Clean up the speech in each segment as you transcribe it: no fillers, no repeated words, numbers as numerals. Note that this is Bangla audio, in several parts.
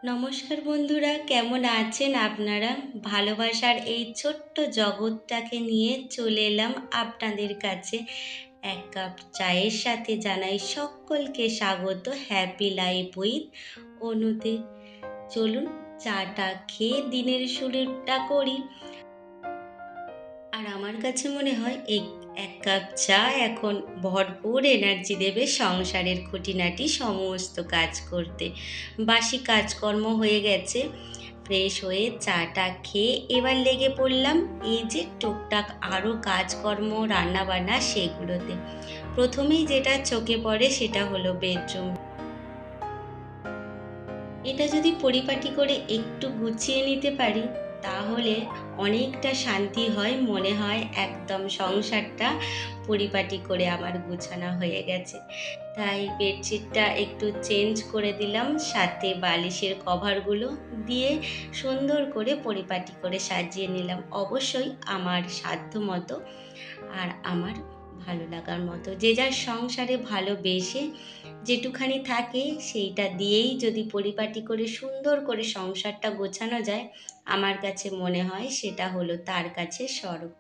নমস্কার বন্ধুরা, কেমন আছেন আপনারা? ভালোবাসার এই ছোট্ট জগৎটাকে নিয়ে চলে এলাম আপনাদের কাছে। এক কাপ চায়ের সাথে জানাই সকলকে স্বাগত হ্যাপি লাইফ উইথ অনুতে। চলুন চাটা খেয়ে দিনের শুরুটা করি। আর আমার কাছে মনে হয় এই এক কাপ চা এখন ভরপুর এনার্জি দেবে সংসারের খুঁটিনাটি সমস্ত কাজ করতে। বাসি কাজকর্ম হয়ে গেছে, ফ্রেশ হয়ে চাটা খেয়ে এবার লেগে পড়লাম এই যে টুকটাক আরও কাজকর্ম রান্নাবান্না সেগুলোতে। প্রথমেই যেটা চোখে পড়ে সেটা হলো বেডরুম। এটা যদি পরিপাটি করে একটু গুছিয়ে নিতে পারি তাহলে অনেকটা শান্তি হয়, মনে হয় একদম সংসারটা পরিপাটি করে আমার গুছানো হয়ে গেছে। তাই বেডশিটটা একটু চেঞ্জ করে দিলাম, সাথে বালিশের কভারগুলো দিয়ে সুন্দর করে পরিপাটি করে সাজিয়ে নিলাম, অবশ্যই আমার সাধ্য মতো আর আমার ভালো লাগার মতো। যে যার সংসারে ভালোবেসে যেটুখানি থাকে সেইটা দিয়েই যদি পরিপাটি করে সুন্দর করে সংসারটা গোছানো যায়, আমার কাছে মনে হয় সেটা হলো তার কাছে স্বর্গ।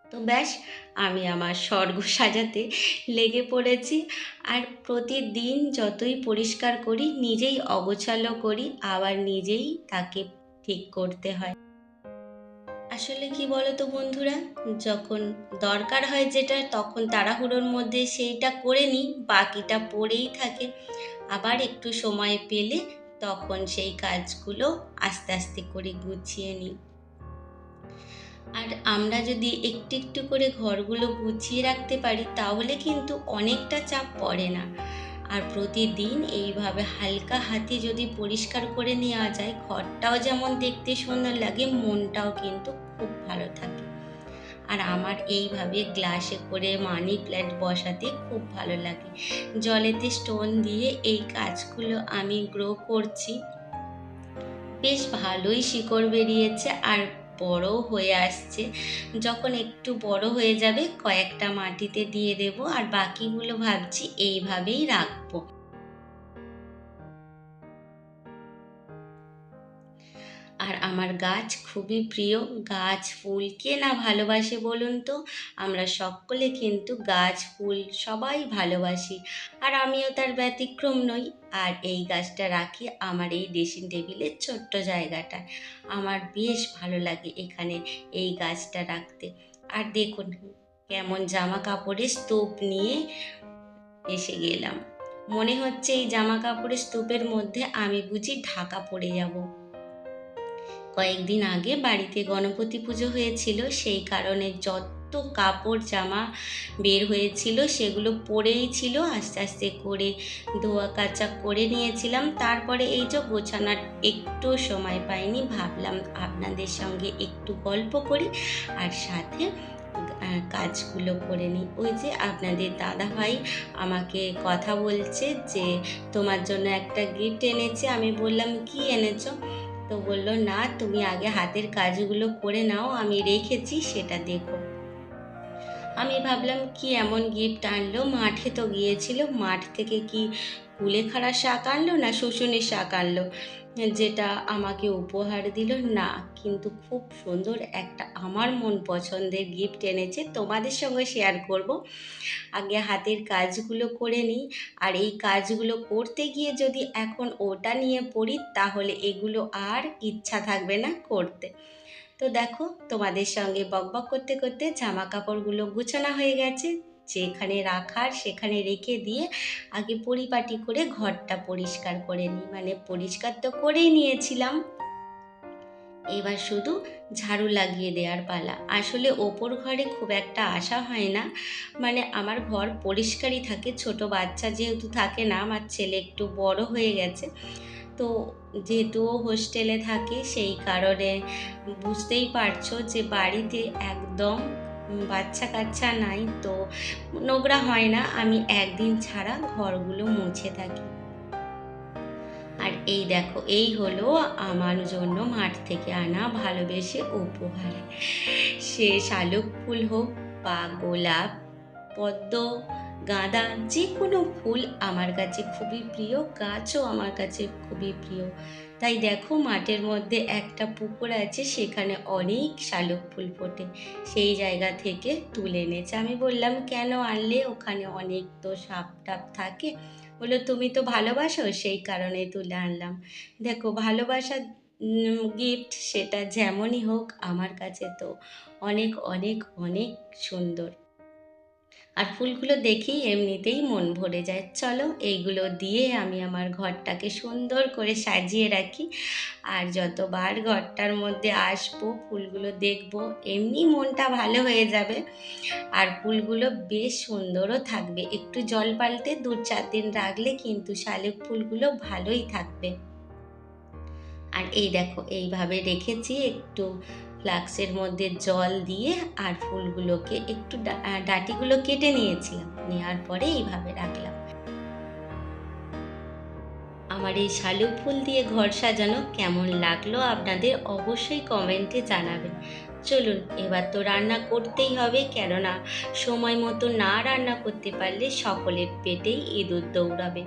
তো ব্যাস, আমি আমার স্বর্গ সাজাতে লেগে পড়েছি। আর প্রতিদিন যতই পরিষ্কার করি নিজেই অগোছালো করি, আবার নিজেই তাকে ঠিক করতে হয়। আসলে কি বলতো বন্ধুরা, যখন দরকার হয় যেটা তখন তাড়াহুড়োর মধ্যে সেইটা করে নিই, বাকিটা পড়েই থাকে। আবার একটু সময় পেলে তখন সেই কাজগুলো আস্তে আস্তে করে গুছিয়ে নিই। আর আমরা যদি একটু একটু করে ঘরগুলো গুছিয়ে রাখতে পারি তাহলে কিন্তু অনেকটা চাপ পড়ে না। আর প্রতিদিন এইভাবে হালকা হাতে যদি পরিষ্কার করে নেওয়া যায়, ঘরটাও যেমন দেখতে সুন্দর লাগে, মনটাও কিন্তু খুব ভালো থাকে। আর আমার এইভাবে গ্লাসে করে মানি প্ল্যান্ট বসাতে খুব ভালো লাগে। জলেতে স্টোন দিয়ে এই গাছগুলো আমি গ্রো করছি, বেশ ভালোই শিকড় বেরিয়েছে আর বড় হয়ে আসছে। যখন একটু বড় হয়ে যাবে কয়েকটা মাটিতে দিয়ে দেব, আর বাকিগুলো ভাবছি এইভাবেই রাখবো। আর আমার গাছ খুবই প্রিয়। গাছ ফুল কে না ভালোবাসে বলুন তো? আমরা সকলে কিন্তু গাছ ফুল সবাই ভালোবাসি, আর আমিও তার ব্যতিক্রম নই। আর এই গাছটা রাখি আমার এই ড্রেসিং টেবিলের ছোট্ট জায়গাটায়। আমার বেশ ভালো লাগে এখানে এই গাছটা রাখতে। আর দেখুন কেমন জামা কাপড়ের স্তূপ নিয়ে এসে গেলাম। মনে হচ্ছে এই জামা কাপড়ের স্তূপের মধ্যে আমি বুঝি ঢাকা পড়ে যাব। কয়েকদিন আগে বাড়িতে গণপতি পুজো হয়েছিল, সেই কারণে যত কাপড় জামা বের হয়েছিল সেগুলো পরেই ছিল। আস্তে আস্তে করে ধোয়া কাচা করে নিয়েছিলাম, তারপরে এই যে গোছানোর একটু সময় পাইনি, ভাবলাম আপনাদের সঙ্গে একটু গল্প করি আর সাথে কাজগুলো করে নিই। ওই যে আপনাদের দাদা ভাই আমাকে কথা বলছে যে তোমার জন্য একটা গিফট এনেছে। আমি বললাম কি এনেছো? তো বললো না, তুমি আগে হাতের কাজগুলো করে নাও, আমি রেখেছি সেটা দেখো। আমি ভাবলাম কি এমন গিফট আনলো, মাঠে তো গিয়েছিল, মাঠ থেকে কি কুলেখাড়া শাক আনলো না শুশুনি শাক আনলো যেটা আমাকে উপহার দিল? না, কিন্তু খুব সুন্দর একটা আমার মন পছন্দের গিফট এনেছে, তোমাদের সঙ্গে শেয়ার করব। আগে হাতের কাজগুলো করে নিই, আর এই কাজগুলো করতে গিয়ে যদি এখন ওটা নিয়ে পড়ি তাহলে এগুলো আর ইচ্ছা থাকবে না করতে। তো দেখো, তোমাদের সঙ্গে বকবক করতে করতে জামা কাপড়গুলো গুছানো হয়ে গেছে। যেখানে রাখার সেখানে রেখে দিয়ে আগে পরিপাটি করে ঘরটা পরিষ্কার করে নিই। মানে পরিষ্কার তো করেই নিয়েছিলাম, এবার শুধু ঝাড়ু লাগিয়ে দেওয়ার পালা। আসলে ওপর ঘরে খুব একটা আসা হয় না, মানে আমার ঘর পরিষ্কারই থাকে। ছোট বাচ্চা যেহেতু থাকে না, আমার ছেলে একটু বড় হয়ে গেছে, তো যেহেতু ও হোস্টেলে থাকে সেই কারণে বুঝতেই পারছো যে বাড়িতে একদম বাচ্চা কাচ্চা নাই, তো নোংরা হয় না। আমি একদিন ছাড়া ঘরগুলো মুছে থাকি। আর এই দেখো, এই হলো আমার জন্য মাঠ থেকে আনা ভালোবেসে উপহার। সে শালুক ফুল হোক বা গোলাপ, পদ্ম, গাঁদা, যে কোনো ফুল আমার কাছে খুবই প্রিয়, গাছও আমার কাছে খুবই প্রিয়। তাই দেখো মাঠের মধ্যে একটা পুকুর আছে, সেখানে অনেক শালুক ফুল ফোটে। সেই জায়গা থেকে তুলে এনেছে। আমি বললাম, কেন আনলে? ওখানে অনেক তো সাপ টাপ থাকে। বললো, তুমি তো ভালোবাসো, সেই কারণে তুলে আনলাম। দেখো, ভালোবাসার গিফট সেটা যেমনই হোক, আমার কাছে তো অনেক অনেক অনেক সুন্দর। আর ফুলগুলো দেখেই এমনিতেই মন ভরে যায়। চলো, এইগুলো দিয়ে আমি আমার ঘরটাকে সুন্দর করে সাজিয়ে রাখি। আর যতবার ঘরটার মধ্যে আসবো, ফুলগুলো দেখবো, এমনি মনটা ভালো হয়ে যাবে। আর ফুলগুলো বেশ সুন্দরও থাকবে। একটু জল পাল্টে 2-4 দিন রাখলে কিন্তু শালিক ফুলগুলো ভালোই থাকবে। আর এই দেখো, এইভাবে রেখেছি, একটু ফ্লাক্সের মধ্যে জল দিয়ে, আর ফুলগুলোকে একটু ডাঁটিগুলো কেটে নিয়েছিলাম, নেওয়ার পরে এইভাবে রাখলাম। আমার এই শালুক ফুল দিয়ে ঘর সাজানো কেমন লাগলো আপনাদের অবশ্যই কমেন্টে জানাবেন। চলুন, এবার তো রান্না করতেই হবে, কেননা সময় মতো না রান্না করতে পারলে সকলের পেটেই ইঁদুর দৌড়াবে।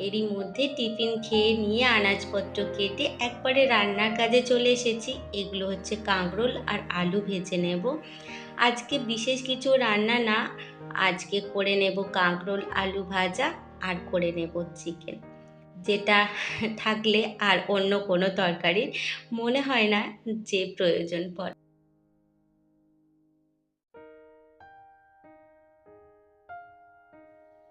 এরই মধ্যে টিফিন খেয়ে নিয়ে আনাজপত্র কেটে একবারে রান্নার কাজে চলে এসেছি। এগুলো হচ্ছে কাঁকরোল আর আলু ভেজে নেব। আজকে বিশেষ কিছু রান্না না, আজকে করে নেব কাঁকরোল আলু ভাজা, আর করে নেব চিকেন, যেটা থাকলে আর অন্য কোনো তরকারির মনে হয় না যে প্রয়োজন পড়ে।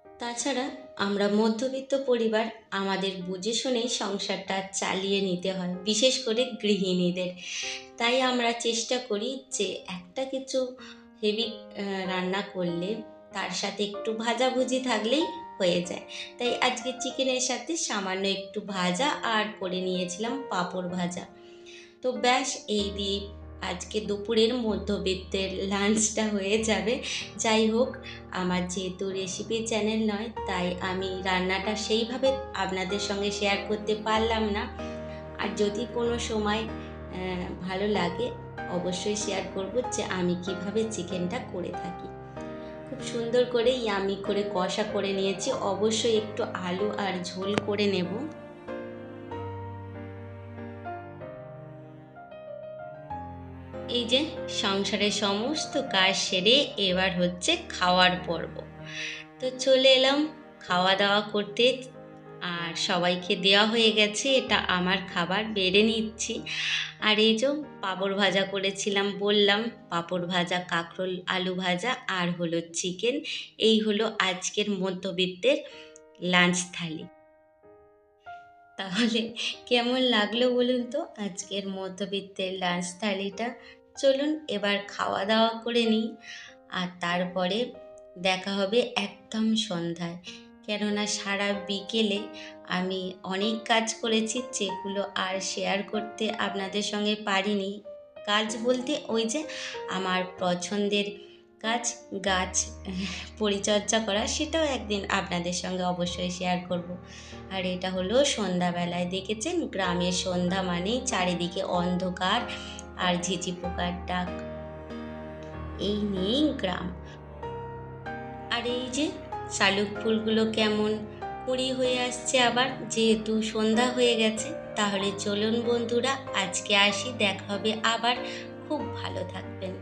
তাছাড়া আমরা মধ্যবিত্ত পরিবার, আমাদের বুঝে শুনেই সংসারটা চালিয়ে নিতে হয়, বিশেষ করে গৃহিণীদের। তাই আমরা চেষ্টা করি যে একটা কিছু হেভি রান্না করলে তার সাথে একটু ভাজাভুজি থাকলেই হয়ে যায়। তাই আজকে চিকেনের সাথে সামান্য একটু ভাজা আর করে নিয়েছিলাম পাঁপড় ভাজা। তো ব্যাস, এই দিয়ে আজকে দুপুরের মধ্যবিত্তের লাঞ্চটা হয়ে যাবে। যাই হোক, আমার যেহেতু রেসিপি চ্যানেল নয়, তাই আমি রান্নাটা সেইভাবে আপনাদের সঙ্গে শেয়ার করতে পারলাম না। আর যদি কোনো সময় ভালো লাগে, অবশ্যই শেয়ার করব যে আমি কিভাবে চিকেনটা করে থাকি। খুব সুন্দর করে ইয়ামি করে কষা করে নিয়েছি। অবশ্যই একটু আলু আর ঝোল করে নেব। এই যে সংসারের সমস্ত কাজ সেরে এবার হচ্ছে খাওয়ার পর্ব। তো চলে এলাম খাওয়া দাওয়া করতে। আর সবাইকে দেওয়া হয়ে গেছে, এটা আমার খাবার, বেড়ে নিচ্ছি। আর এই যে পাঁপড় ভাজা করেছিলাম বললাম, পাঁপড় ভাজা, কাঁকরোল আলু ভাজা, আর হলো চিকেন। এই হলো আজকের মধ্যবিত্তের লাঞ্চ থালি। তাহলে কেমন লাগলো বলুন তো আজকের মধ্যবিত্তের লাঞ্চ থালিটা? চলুন এবার খাওয়া দাওয়া করে নিই, আর তারপরে দেখা হবে একদম সন্ধ্যায়। কেননা সারা বিকেলে আমি অনেক কাজ করেছি, যেগুলো আর শেয়ার করতে আপনাদের সঙ্গে পারিনি। কাজ বলতে ওই যে আমার পছন্দের কাজ, গাছ পরিচর্যা করা, সেটাও একদিন আপনাদের সঙ্গে অবশ্যই শেয়ার করব। আর এটা হলো সন্ধ্যাবেলায়, দেখেছেন গ্রামের সন্ধ্যা মানেই চারিদিকে অন্ধকার আর ঝিঝি পোকার ডাক, এই নিয়েই গ্রাম। আর এই যে শালুক ফুলগুলো কেমন কুঁড়ি হয়ে আসছে আবার, যেহেতু সন্ধ্যা হয়ে গেছে। তাহলে চলুন বন্ধুরা, আজকে আসি, দেখা হবে আবার। খুব ভালো থাকবেন।